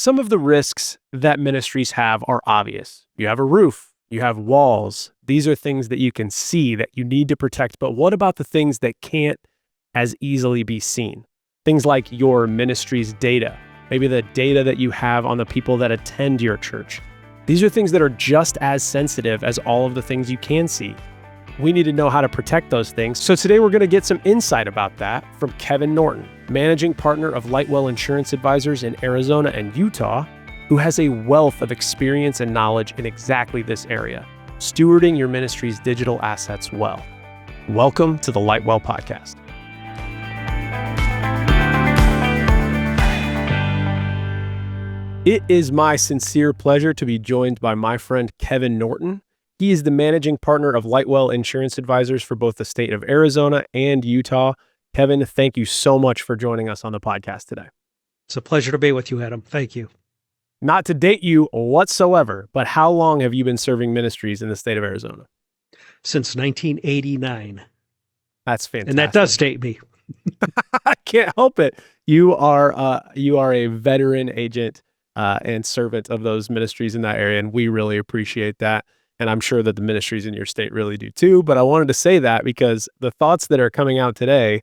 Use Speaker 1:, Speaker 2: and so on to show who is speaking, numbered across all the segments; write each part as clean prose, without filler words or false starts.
Speaker 1: Some of the risks that ministries have are obvious. You have a roof, you have walls. These are things that you can see that you need to protect. But what about the things that can't as easily be seen? Things like your ministry's data, maybe the data that you have on the people that attend your church. These are things that are just as sensitive as all of the things you can see. We need to know how to protect those things. So today we're going to get some insight about that from Kevin Norton, managing partner of Lightwell Insurance Advisors in Arizona and Utah, who has a wealth of experience and knowledge in exactly this area, stewarding your ministry's digital assets well. Welcome to the Lightwell Podcast. It is my sincere pleasure to be joined by my friend Kevin Norton. He is the managing partner of Lightwell Insurance Advisors for both the state of Arizona and Utah. Kevin, thank you so much for joining us on the podcast today.
Speaker 2: It's a pleasure to be with you, Adam. Thank you.
Speaker 1: Not to date you whatsoever, but how long have you been serving ministries in the state of Arizona?
Speaker 2: Since 1989.
Speaker 1: That's fantastic.
Speaker 2: And that does date me.
Speaker 1: I can't help it. You are a veteran agent and servant of those ministries in that area, and we really appreciate that. And I'm sure that the ministries in your state really do too. But I wanted to say that because the thoughts that are coming out today,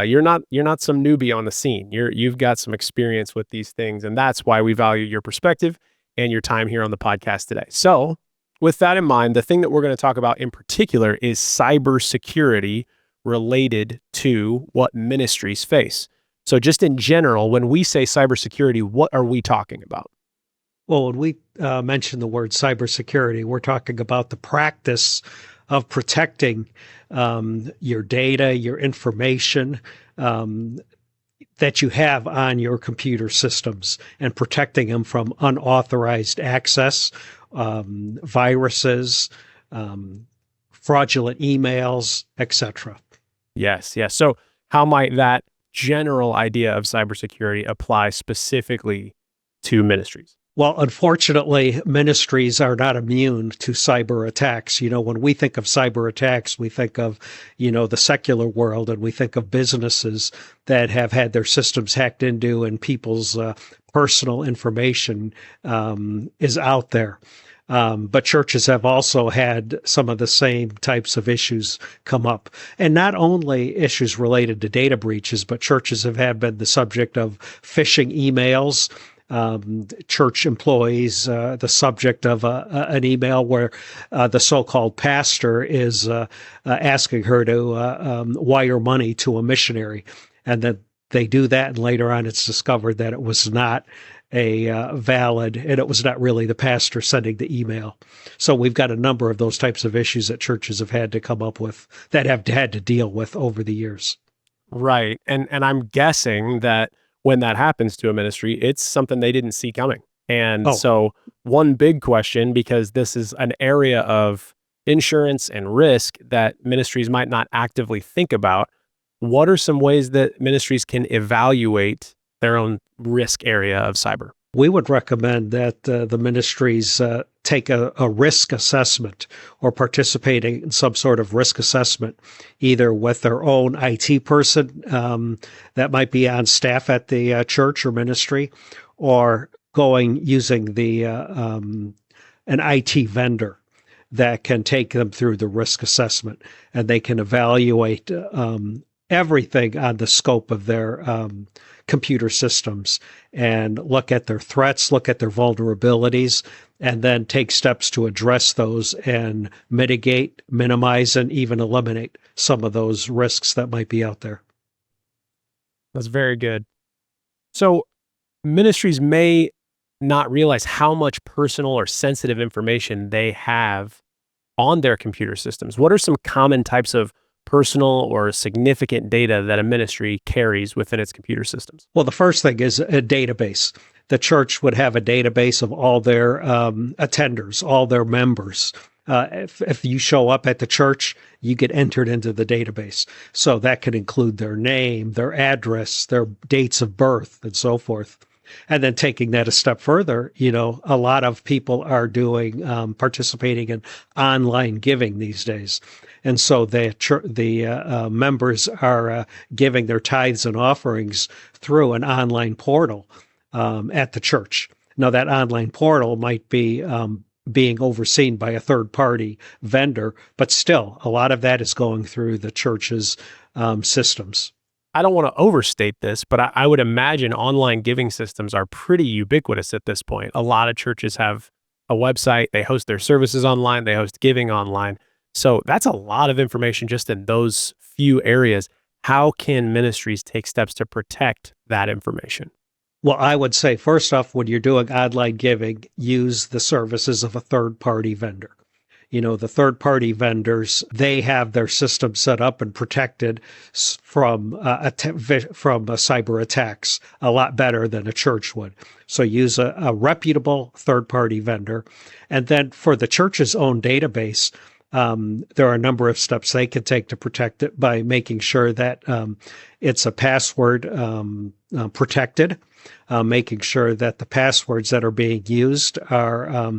Speaker 1: you're not some newbie on the scene. You've got some experience with these things, and that's why we value your perspective and your time here on the podcast today. So, with that in mind, the thing that we're going to talk about in particular is cybersecurity related to what ministries face. So, just in general, when we say cybersecurity, what are we talking about?
Speaker 2: Well, when we mention the word cybersecurity, we're talking about the practice of protecting your data, your information that you have on your computer systems and protecting them from unauthorized access, viruses, fraudulent emails, etc.
Speaker 1: Yes. So how might that general idea of cybersecurity apply specifically to ministries?
Speaker 2: Well, unfortunately, ministries are not immune to cyber attacks. You know, when we think of cyber attacks, we think of, the secular world, and we think of businesses that have had their systems hacked into and people's personal information is out there. But churches have also had some of the same types of issues come up. And not only issues related to data breaches, but churches have been the subject of phishing emails. Church employees, the subject of an email where the so-called pastor is asking her to wire money to a missionary. And then they do that, and later on it's discovered that it was not valid, and it was not really the pastor sending the email. So we've got a number of those types of issues that churches have had to come up with, that have had to deal with over the years.
Speaker 1: Right. And I'm guessing that when that happens to a ministry, it's something they didn't see coming. And so one big question, because this is an area of insurance and risk that ministries might not actively think about, what are some ways that ministries can evaluate their own risk area of cyber?
Speaker 2: We would recommend that the ministries take a risk assessment or participating in some sort of risk assessment, either with their own IT person that might be on staff at the church or ministry, or using an IT vendor that can take them through the risk assessment, and they can evaluate everything on the scope of their computer systems and look at their threats, look at their vulnerabilities, and then take steps to address those and mitigate, minimize, and even eliminate some of those risks that might be out there.
Speaker 1: That's very good. So ministries may not realize how much personal or sensitive information they have on their computer systems. What are some common types of personal or significant data that a ministry carries within its computer systems?
Speaker 2: Well, the first thing is a database. The church would have a database of all their attenders, all their members. If you show up at the church, you get entered into the database. So that could include their name, their address, their dates of birth, and so forth. And then taking that a step further, a lot of people are participating in online giving these days. And so the members are giving their tithes and offerings through an online portal at the church. Now, that online portal might be being overseen by a third-party vendor, but still, a lot of that is going through the church's systems.
Speaker 1: I don't want to overstate this, but I would imagine online giving systems are pretty ubiquitous at this point. A lot of churches have a website, they host their services online, they host giving online. So that's a lot of information just in those few areas. How can ministries take steps to protect that information?
Speaker 2: Well, I would say, first off, when you're doing online giving, use the services of a third-party vendor. The third-party vendors, they have their system set up and protected from cyber attacks a lot better than a church would. So use a reputable third-party vendor. And then for the church's own database, there are a number of steps they can take to protect it by making sure that it's a password protected, making sure that the passwords that are being used are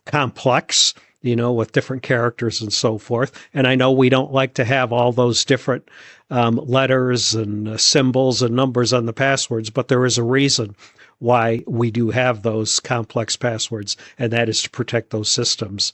Speaker 2: complex, with different characters and so forth. And I know we don't like to have all those different letters and symbols and numbers on the passwords, but there is a reason why we do have those complex passwords, and that is to protect those systems.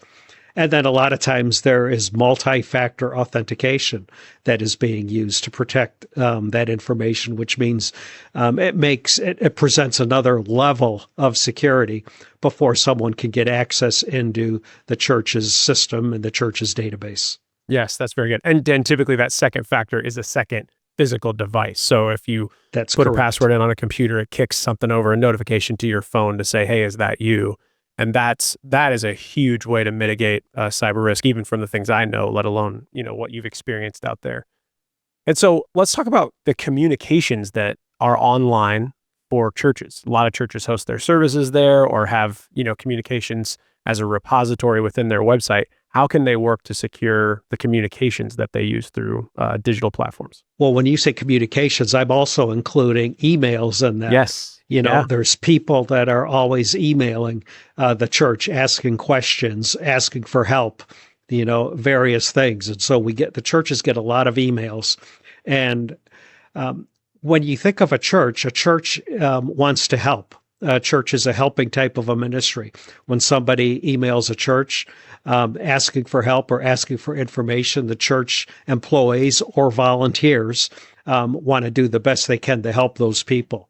Speaker 2: And then a lot of times there is multi-factor authentication that is being used to protect that information, which means it presents another level of security before someone can get access into the church's system and the church's database.
Speaker 1: Yes, that's very good. And typically that second factor is a second physical device. So if you put a password in on a computer, it kicks something over, a notification to your phone to say, hey, is that you? And that is a huge way to mitigate cyber risk, even from the things I know, let alone, what you've experienced out there. And so let's talk about the communications that are online for churches. A lot of churches host their services there or have, communications as a repository within their website. How can they work to secure the communications that they use through digital platforms?
Speaker 2: Well, when you say communications, I'm also including emails in that.
Speaker 1: Yes.
Speaker 2: There's people that are always emailing the church, asking questions, asking for help, various things. And so the churches get a lot of emails. And when you think of a church wants to help. A church is a helping type of a ministry. When somebody emails a church asking for help or asking for information, the church employees or volunteers want to do the best they can to help those people.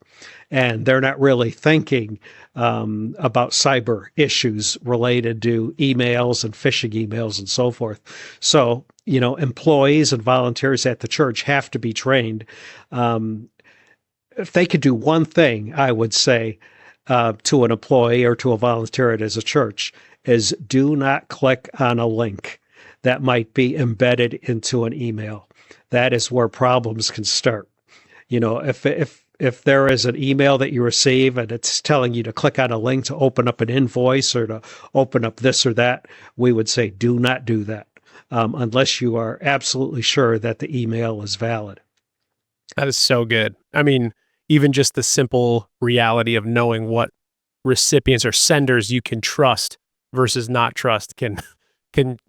Speaker 2: And they're not really thinking about cyber issues related to emails and phishing emails and so forth. So, employees and volunteers at the church have to be trained. If they could do one thing, I would say, to an employee or to a volunteer as a church, is do not click on a link that might be embedded into an email. That is where problems can start. If there is an email that you receive and it's telling you to click on a link to open up an invoice or to open up this or that, we would say do not do that unless you are absolutely sure that the email is valid.
Speaker 1: That is so good. I mean, even just the simple reality of knowing what recipients or senders you can trust versus not trust can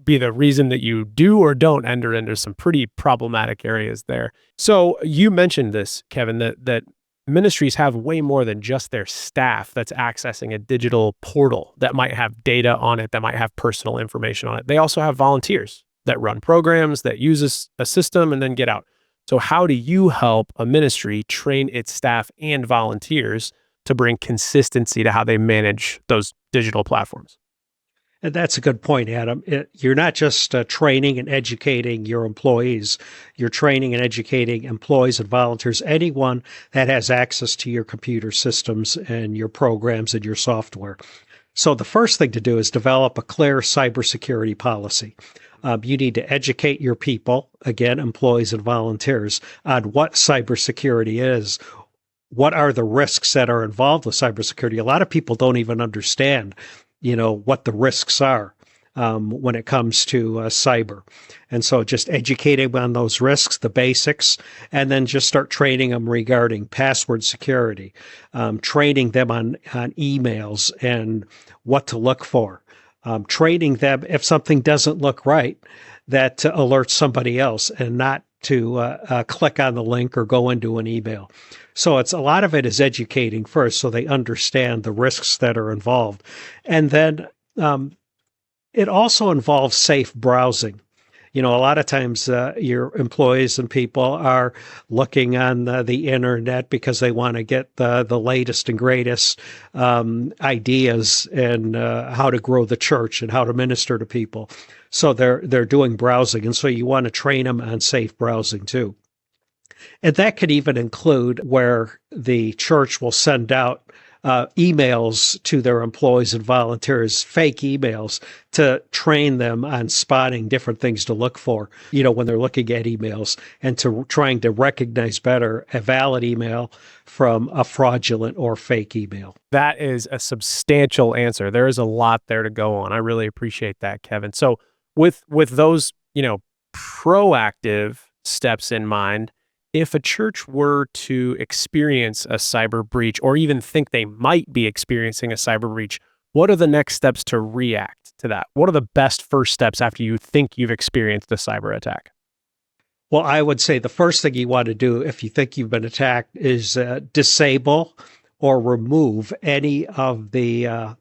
Speaker 1: be the reason that you do or don't enter into some pretty problematic areas there. So you mentioned this, Kevin, that ministries have way more than just their staff that's accessing a digital portal that might have data on it, that might have personal information on it. They also have volunteers that run programs, that use a system and then get out. So how do you help a ministry train its staff and volunteers to bring consistency to how they manage those digital platforms?
Speaker 2: And that's a good point, Adam. You're not just training and educating your employees. You're training and educating employees and volunteers, anyone that has access to your computer systems and your programs and your software. So the first thing to do is develop a clear cybersecurity policy. You need to educate your people, again, employees and volunteers, on what cybersecurity is. What are the risks that are involved with cybersecurity? A lot of people don't even understand what the risks are when it comes to cyber. And so just educating them on those risks, the basics, and then just start training them regarding password security, training them on emails and what to look for, training them if something doesn't look right, that to alert somebody else and not to click on the link or go into an email. So a lot of it is educating first so they understand the risks that are involved. And then it also involves safe browsing. A lot of times your employees and people are looking on the internet because they want to get the latest and greatest ideas and how to grow the church and how to minister to people. So they're doing browsing, and so you want to train them on safe browsing too. And that could even include where the church will send out emails to their employees and volunteers, fake emails, to train them on spotting different things to look for, when they're looking at emails, and to trying to recognize better a valid email from a fraudulent or fake email.
Speaker 1: That is a substantial answer. There is a lot there to go on. I really appreciate that, Kevin. So with those, proactive steps in mind, if a church were to experience a cyber breach or even think they might be experiencing a cyber breach, what are the next steps to react to that? What are the best first steps after you think you've experienced a cyber attack?
Speaker 2: Well, I would say the first thing you want to do if you think you've been attacked is disable or remove any of the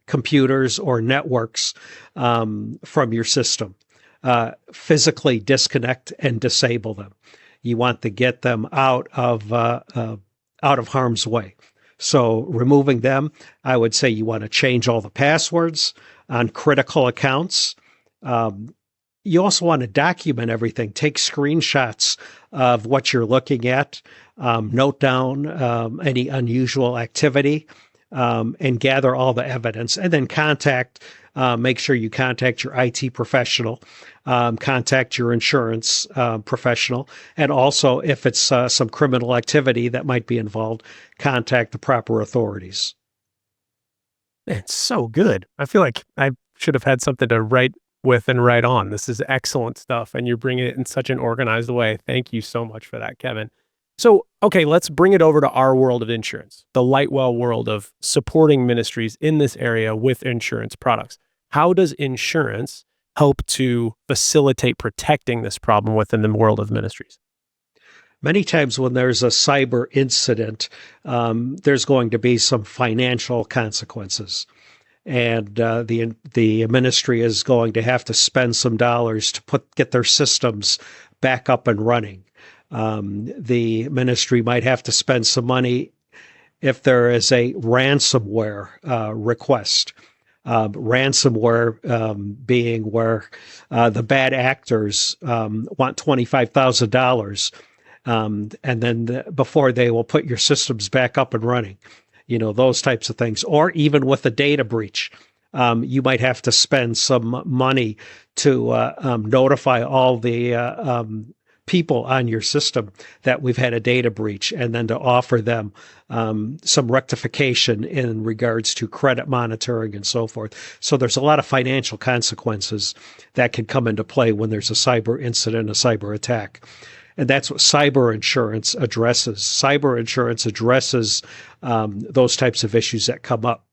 Speaker 2: computers or networks from your system. Physically disconnect and disable them. You want to get them out of harm's way. So removing them, I would say you want to change all the passwords on critical accounts. You also want to document everything. Take screenshots of what you're looking at. Note down any unusual activity and gather all the evidence. And then make sure you contact your IT professional. Contact your insurance professional. And also, if it's some criminal activity that might be involved, contact the proper authorities.
Speaker 1: It's so good. I feel like I should have had something to write with and write on. This is excellent stuff, and you're bringing it in such an organized way. Thank you so much for that, Kevin. So, okay, let's bring it over to our world of insurance, the Lightwell world of supporting ministries in this area with insurance products. How does insurance help to facilitate protecting this problem within the world of ministries?
Speaker 2: Many times when there's a cyber incident, there's going to be some financial consequences. And the ministry is going to have to spend some dollars to get their systems back up and running. The ministry might have to spend some money if there is a ransomware request. Ransomware being where the bad actors want $25,000, and then before they will put your systems back up and running, those types of things. Or even with a data breach, you might have to spend some money to notify all the people on your system that we've had a data breach, and then to offer them some rectification in regards to credit monitoring and so forth. So there's a lot of financial consequences that can come into play when there's a cyber incident, a cyber attack. And that's what cyber insurance addresses. Cyber insurance addresses those types of issues that come up.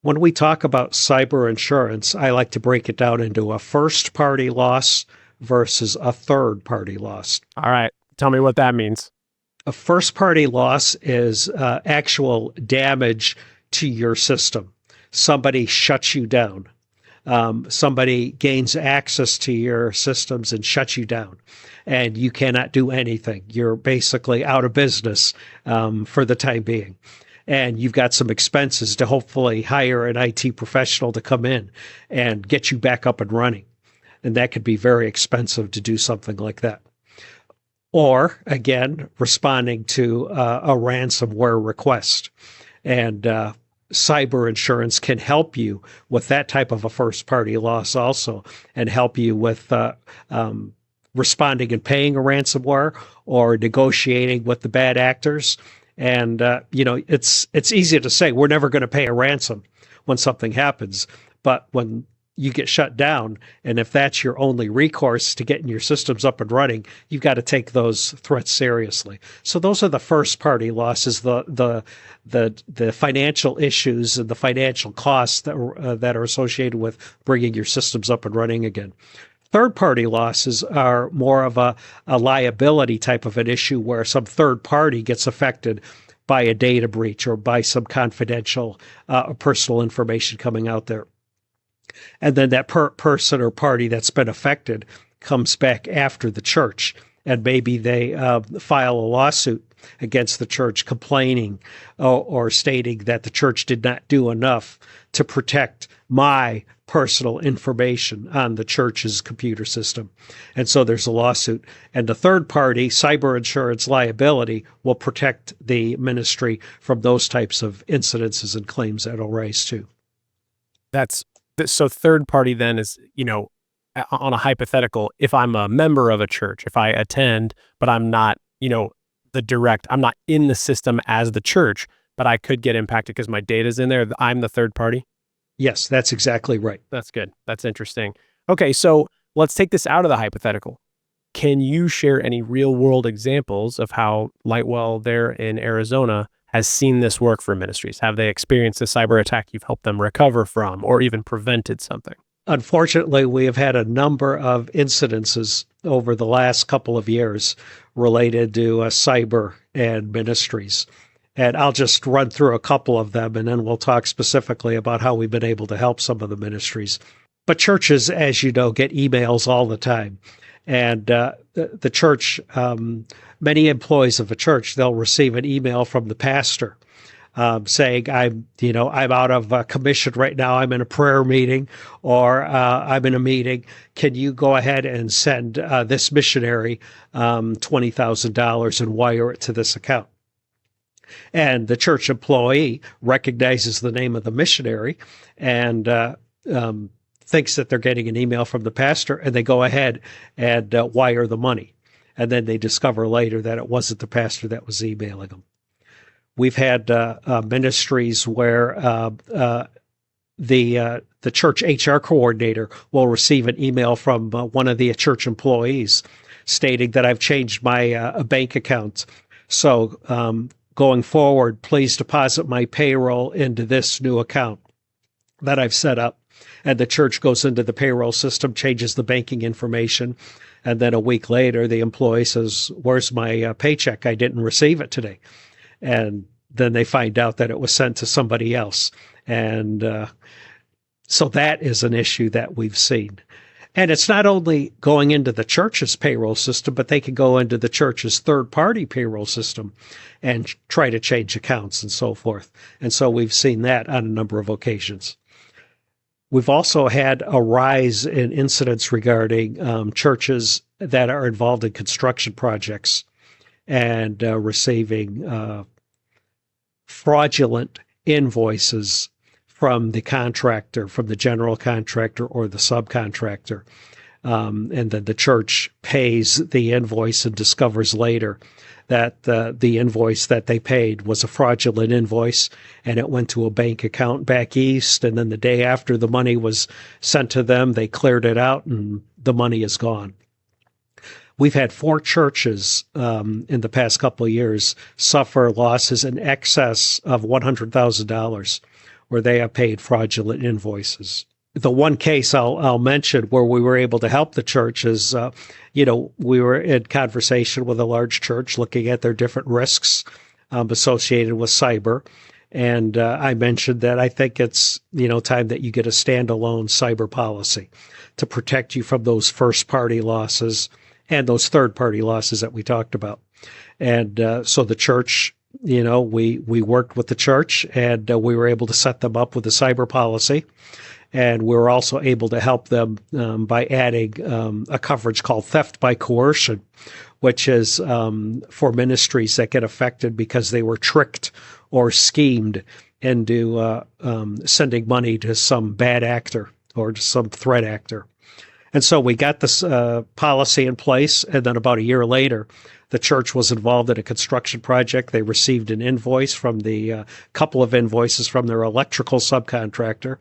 Speaker 2: When we talk about cyber insurance, I like to break it down into a first-party loss versus a third-party loss.
Speaker 1: All right. Tell me what that means.
Speaker 2: A first-party loss is actual damage to your system. Somebody shuts you down. Somebody gains access to your systems and shuts you down, and you cannot do anything. You're basically out of business for the time being. And you've got some expenses to hopefully hire an IT professional to come in and get you back up and running. And that could be very expensive to do something like that. Or, again, responding to a ransomware request. And cyber insurance can help you with that type of a first-party loss also, and help you with responding and paying a ransomware or negotiating with the bad actors. And, it's easy to say we're never going to pay a ransom when something happens. But when you get shut down, and if that's your only recourse to getting your systems up and running, you've got to take those threats seriously. So those are the first party losses, the financial issues and the financial costs that are associated with bringing your systems up and running again. Third-party losses are more of a liability type of an issue where some third party gets affected by a data breach or by some confidential personal information coming out there. And then that person or party that's been affected comes back after the church, and maybe they file a lawsuit against the church complaining or stating that the church did not do enough to protect my personal information on the church's computer system. And so there's a lawsuit. And the third party, cyber insurance liability, will protect the ministry from those types of incidences and claims that'll rise too.
Speaker 1: So third party then is, on a hypothetical, if I'm a member of a church, if I attend, but I'm not, I'm not in the system as the church, but I could get impacted because my data's in there. I'm the third party.
Speaker 2: Yes, that's exactly right.
Speaker 1: That's good. That's interesting. Okay, so let's take this out of the hypothetical. Can you share any real world examples of how Lightwell there in Arizona has seen this work for ministries? Have they experienced a cyber attack you've helped them recover from or even prevented something?
Speaker 2: Unfortunately, we have had a number of incidences over the last couple of years related to cyber and ministries. And I'll just run through a couple of them, and then we'll talk specifically about how we've been able to help some of the ministries. But churches, as you know, get emails all the time. And the church, many employees of a church, they'll receive an email from the pastor saying, I'm out of commission right now. I'm in a prayer meeting, or I'm in a meeting. Can you go ahead and send this missionary $20,000 and wire it to this account? And the church employee recognizes the name of the missionary and thinks that they're getting an email from the pastor, and they go ahead and wire the money. And then they discover later that it wasn't the pastor that was emailing them. We've had ministries where the church HR coordinator will receive an email from one of the church employees stating that I've changed my bank account. So going forward, please deposit my payroll into this new account that I've set up. And the church goes into the payroll system, changes the banking information. And then a week later, the employee says, where's my paycheck? I didn't receive it today. And then they find out that it was sent to somebody else. And so that is an issue that we've seen. And it's not only going into the church's payroll system, but they can go into the church's third-party payroll system and try to change accounts and so forth. And so we've seen that on a number of occasions. We've also had a rise in incidents regarding churches that are involved in construction projects and receiving fraudulent invoices from the contractor, from the general contractor or the subcontractor. And then the church pays the invoice and discovers later that the invoice that they paid was a fraudulent invoice, and it went to a bank account back east. And then the day after the money was sent to them, they cleared it out and the money is gone. We've had 4 churches in the past couple of years suffer losses in excess of $100,000 where they have paid fraudulent invoices. The one case I'll mention where we were able to help the church is, we were in conversation with a large church looking at their different risks associated with cyber. And I mentioned that I think it's, time that you get a standalone cyber policy to protect you from those first-party losses and those third-party losses that we talked about. And so the church, we worked with the church, and we were able to set them up with a cyber policy. And we were also able to help them by adding a coverage called theft by coercion, which is for ministries that get affected because they were tricked or schemed into sending money to some bad actor or to some threat actor. And so we got this policy in place, and then about a year later, the church was involved in a construction project. They received an invoice from the couple of invoices from their electrical subcontractor.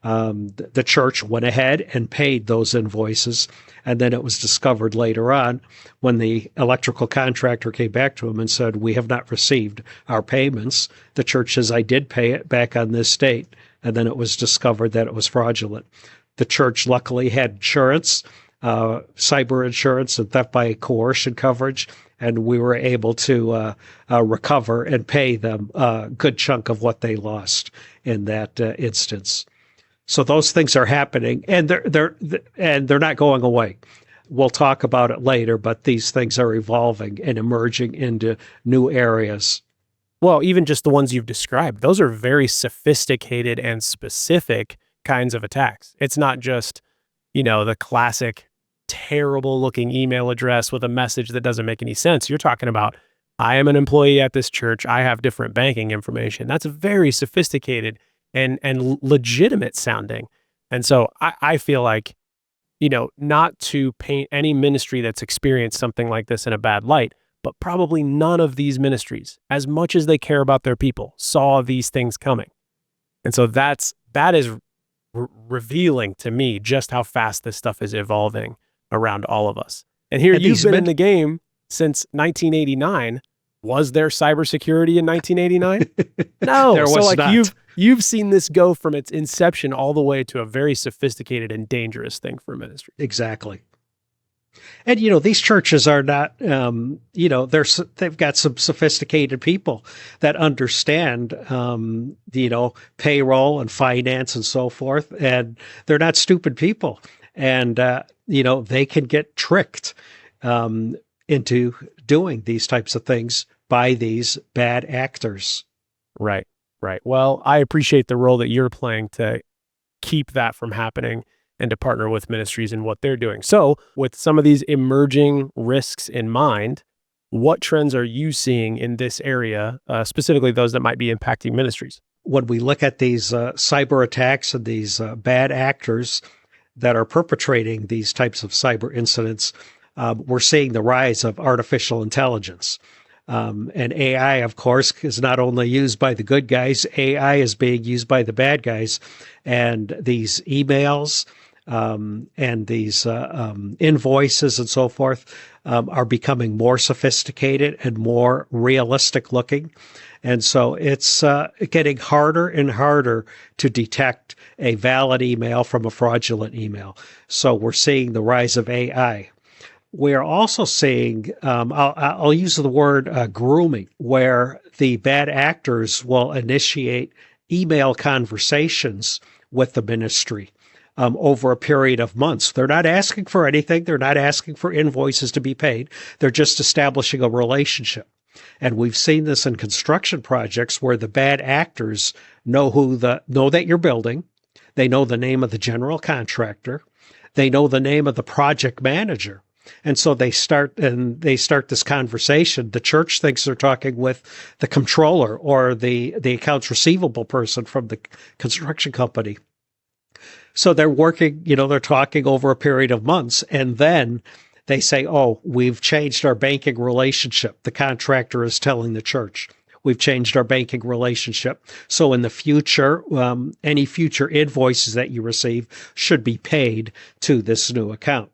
Speaker 2: The church went ahead and paid those invoices, and then it was discovered later on when the electrical contractor came back to him and said, we have not received our payments. The church says, I did pay it back on this date, and then it was discovered that it was fraudulent. The church luckily had insurance. cyber insurance and theft by coercion coverage, and we were able to recover and pay them a good chunk of what they lost in that instance. So those things are happening, and they're not going away. We'll talk about it later, but these things are evolving and emerging into new areas.
Speaker 1: Well, even just the ones you've described, those are very sophisticated and specific kinds of attacks. It's not just, the classic terrible looking email address with a message that doesn't make any sense. You're talking about, I am an employee at this church. I have different banking information. That's very sophisticated and legitimate sounding. And so I feel like, not to paint any ministry that's experienced something like this in a bad light, but probably none of these ministries, as much as they care about their people, saw these things coming. And so that is revealing to me just how fast this stuff is evolving around all of us. And here you've been in the game since 1989. Was there cybersecurity in 1989? No.
Speaker 2: There was not.
Speaker 1: You've seen this go from its inception all the way to a very sophisticated and dangerous thing for a ministry.
Speaker 2: Exactly. And, these churches are not, they've got some sophisticated people that understand, payroll and finance and so forth. And they're not stupid people. And, they can get tricked into doing these types of things by these bad actors.
Speaker 1: Right. Well, I appreciate the role that you're playing to keep that from happening and to partner with ministries in what they're doing. So with some of these emerging risks in mind, what trends are you seeing in this area, specifically those that might be impacting ministries?
Speaker 2: When we look at these cyber attacks and these bad actors that are perpetrating these types of cyber incidents, we're seeing the rise of artificial intelligence. And AI, of course, is not only used by the good guys, AI is being used by the bad guys. And these emails and these invoices and so forth are becoming more sophisticated and more realistic looking. And so it's getting harder and harder to detect a valid email from a fraudulent email. So we're seeing the rise of AI. We're also seeing, I'll use the word grooming, where the bad actors will initiate email conversations with the ministry over a period of months. They're not asking for anything. They're not asking for invoices to be paid. They're just establishing a relationship. And we've seen this in construction projects where the bad actors know that you're building. They know the name of the general contractor. They know the name of the project manager. And so they start this conversation. The church thinks they're talking with the controller or the accounts receivable person from the construction company. So they're working, they're talking over a period of months, and then they say, oh, we've changed our banking relationship. The contractor is telling the church, we've changed our banking relationship. So in the future, any future invoices that you receive should be paid to this new account.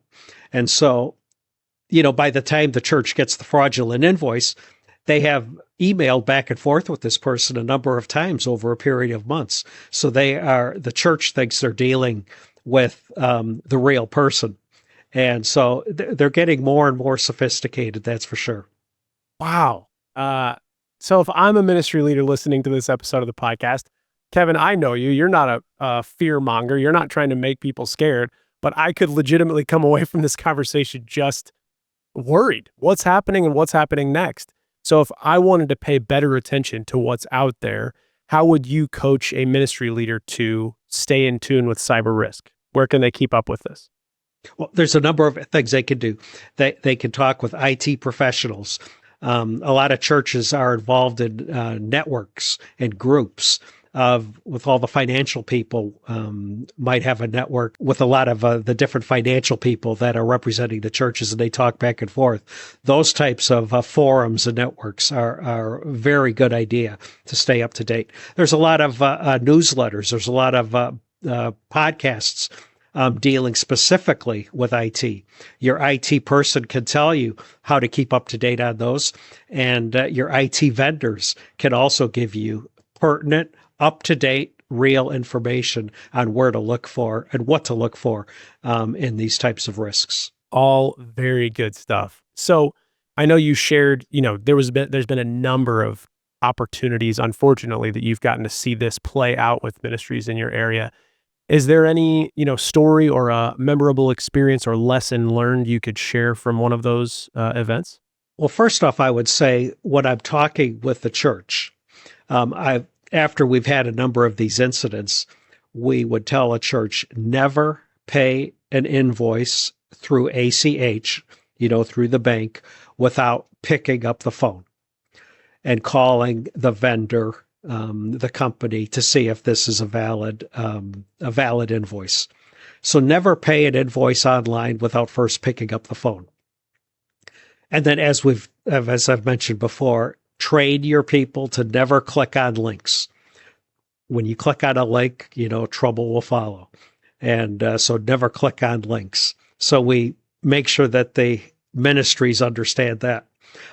Speaker 2: And so, by the time the church gets the fraudulent invoice, they have emailed back and forth with this person a number of times over a period of months. So the church thinks they're dealing with the real person. And so they're getting more and more sophisticated, that's for sure.
Speaker 1: Wow. So if I'm a ministry leader listening to this episode of the podcast, Kevin, I know you. You're not a fear monger. You're not trying to make people scared, but I could legitimately come away from this conversation just worried. What's happening and what's happening next? So if I wanted to pay better attention to what's out there, how would you coach a ministry leader to stay in tune with cyber risk? Where can they keep up with this?
Speaker 2: Well, there's a number of things they can do. They can talk with IT professionals. A lot of churches are involved in networks and groups with all the financial people, might have a network with a lot of the different financial people that are representing the churches, and they talk back and forth. Those types of forums and networks are a very good idea to stay up to date. There's a lot of newsletters. There's a lot of podcasts dealing specifically with IT. Your IT person can tell you how to keep up to date on those, and your IT vendors can also give you pertinent, up-to-date real information on where to look for and what to look for in these types of risks.
Speaker 1: All very good stuff. So I know you shared, there's been a number of opportunities, unfortunately, that you've gotten to see this play out with ministries in your area. Is there any, story or a memorable experience or lesson learned you could share from one of those events?
Speaker 2: Well, first off, I would say when I'm talking with the church, after we've had a number of these incidents, we would tell a church never pay an invoice through ACH, through the bank, without picking up the phone and calling the vendor, the company, to see if this is a valid invoice. So never pay an invoice online without first picking up the phone. And then as I've mentioned before, train your people to never click on links. When you click on a link, trouble will follow. And so never click on links. So we make sure that the ministries understand that.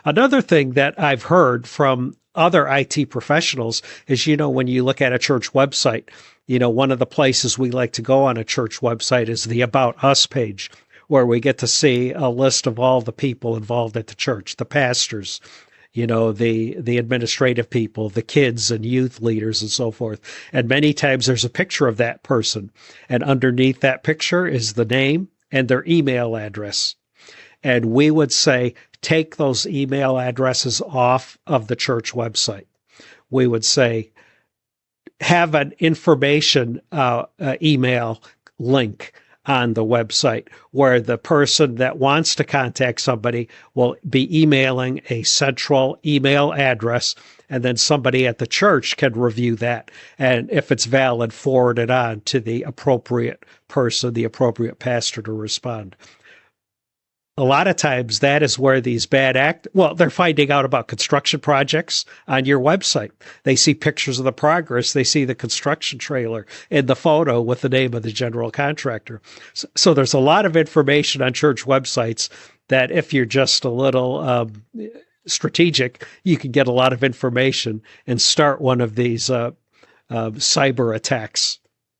Speaker 2: Another thing that I've heard from other IT professionals is, when you look at a church website, one of the places we like to go on a church website is the About Us page, where we get to see a list of all the people involved at the church, the pastors, the administrative people, the kids and youth leaders and so forth. And many times there's a picture of that person. And underneath that picture is the name and their email address. And we would say, take those email addresses off of the church website. We would say, have an information email link on the website where the person that wants to contact somebody will be emailing a central email address, and then somebody at the church can review that. And if it's valid, forward it on to the appropriate person, the appropriate pastor to respond. A lot of times that is where these they're finding out about construction projects on your website. They see pictures of the progress. They see the construction trailer in the photo with the name of the general contractor. So there's a lot of information on church websites that if you're just a little strategic, you can get a lot of information and start one of these cyber attacks.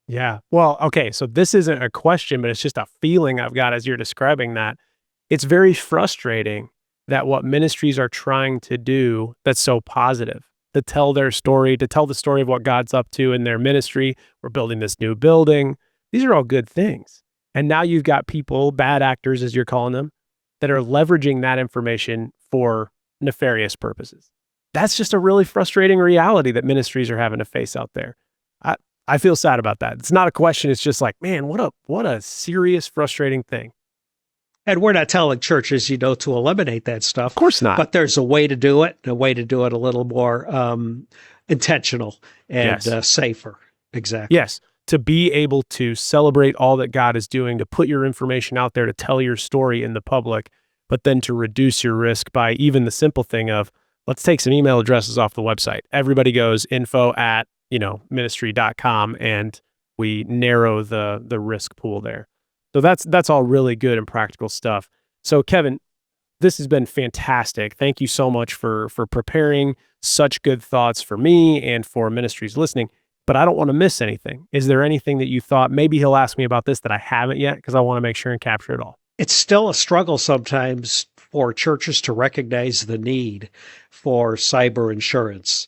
Speaker 1: Yeah. Well, okay. So this isn't a question, but it's just a feeling I've got as you're describing that. It's very frustrating that what ministries are trying to do that's so positive, to tell their story, to tell the story of what God's up to in their ministry. We're building this new building. These are all good things. And now you've got people, bad actors, as you're calling them, that are leveraging that information for nefarious purposes. That's just a really frustrating reality that ministries are having to face out there. I feel sad about that. It's not a question. It's just like, man, what a serious, frustrating thing.
Speaker 2: And we're not telling churches, to eliminate that stuff.
Speaker 1: Of course not.
Speaker 2: But there's a way to do it, a little more intentional and safer. Exactly.
Speaker 1: Yes. To be able to celebrate all that God is doing, to put your information out there, to tell your story in the public, but then to reduce your risk by even the simple thing of, let's take some email addresses off the website. Everybody goes info@ministry.com, and we narrow the risk pool there. So that's all really good and practical stuff. So Kevin, this has been fantastic. Thank you so much for preparing such good thoughts for me and for ministries listening, but I don't want to miss anything. Is there anything that you thought maybe he'll ask me about this that I haven't yet? Because I want to make sure and capture it all.
Speaker 2: It's still a struggle sometimes for churches to recognize the need for cyber insurance.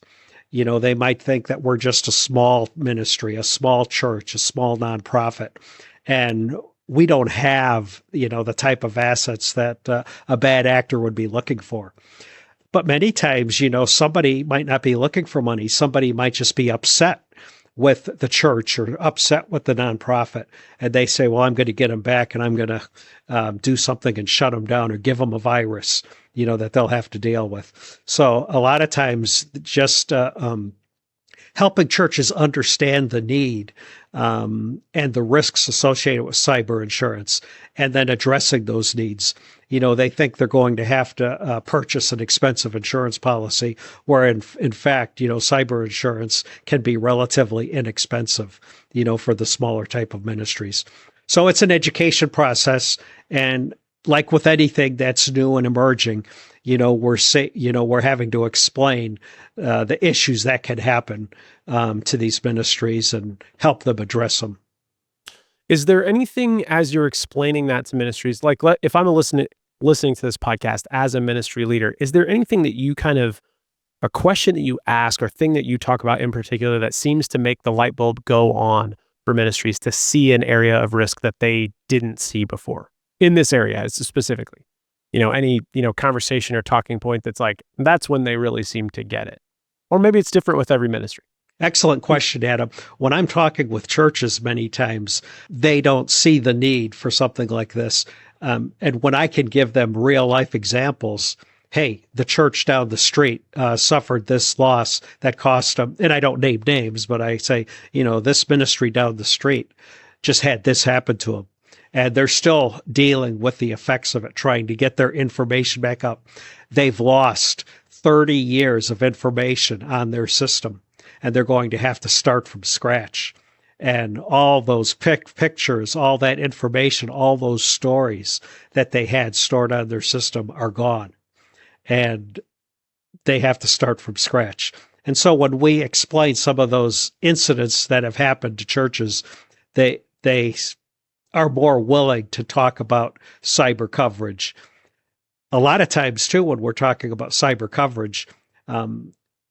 Speaker 2: They might think that we're just a small ministry, a small church, a small nonprofit, and we don't have, the type of assets that a bad actor would be looking for. But many times, somebody might not be looking for money. Somebody might just be upset with the church or upset with the nonprofit. And they say, well, I'm going to get them back and I'm going to do something and shut them down or give them a virus, that they'll have to deal with. So a lot of times just helping churches understand the need and the risks associated with cyber insurance, and then addressing those needs. They think they're going to have to purchase an expensive insurance policy, where in fact, cyber insurance can be relatively inexpensive, for the smaller type of ministries. So it's an education process, and like with anything that's new and emerging, we're having to explain the issues that can happen to these ministries and help them address them.
Speaker 1: Is there anything as you're explaining that to ministries, like if I'm listening to this podcast as a ministry leader, is there anything that you a question that you ask or thing that you talk about in particular that seems to make the light bulb go on for ministries to see an area of risk that they didn't see before in this area specifically? Any conversation or talking point that's when they really seem to get it. Or maybe it's different with every ministry.
Speaker 2: Excellent question, Adam. When I'm talking with churches, many times they don't see the need for something like this. And when I can give them real life examples, hey, the church down the street suffered this loss that cost them, and I don't name names, but I say, this ministry down the street just had this happen to them. And they're still dealing with the effects of it, trying to get their information back up. They've lost 30 years of information on their system, and they're going to have to start from scratch. And all those pictures, all that information, all those stories that they had stored on their system are gone. And they have to start from scratch. And so when we explain some of those incidents that have happened to churches, they are more willing to talk about cyber coverage. A lot of times, too, when we're talking about cyber coverage,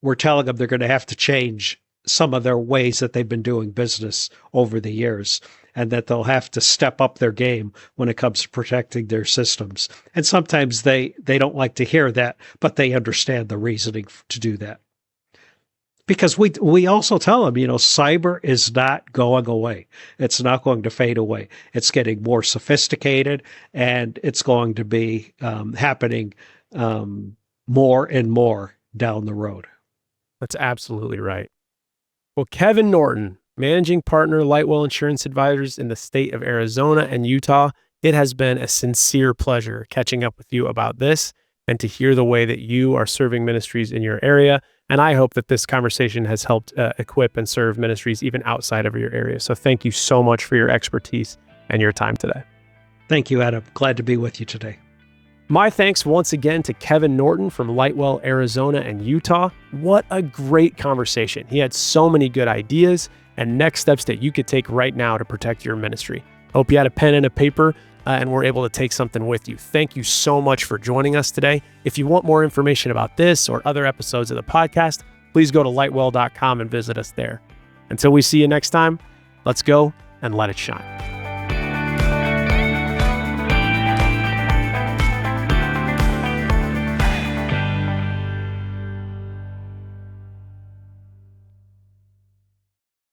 Speaker 2: we're telling them they're going to have to change some of their ways that they've been doing business over the years, and that they'll have to step up their game when it comes to protecting their systems. And sometimes they don't like to hear that, but they understand the reasoning to do that. Because we also tell them, cyber is not going away. It's not going to fade away. It's getting more sophisticated, and it's going to be happening more and more down the road.
Speaker 1: That's absolutely right. Well, Kevin Norton, Managing Partner, Lightwell Insurance Advisors in the state of Arizona and Utah, it has been a sincere pleasure catching up with you about this and to hear the way that you are serving ministries in your area. And I hope that this conversation has helped equip and serve ministries even outside of your area. So thank you so much for your expertise and your time today.
Speaker 2: Thank you, Adam. Glad to be with you today.
Speaker 1: My thanks once again to Kevin Norton from Lightwell, Arizona and Utah. What a great conversation. He had so many good ideas and next steps that you could take right now to protect your ministry. Hope you had a pen and a paper and were able to take something with you. Thank you so much for joining us today. If you want more information about this or other episodes of the podcast, please go to lightwell.com and visit us there. Until we see you next time, let's go and let it shine.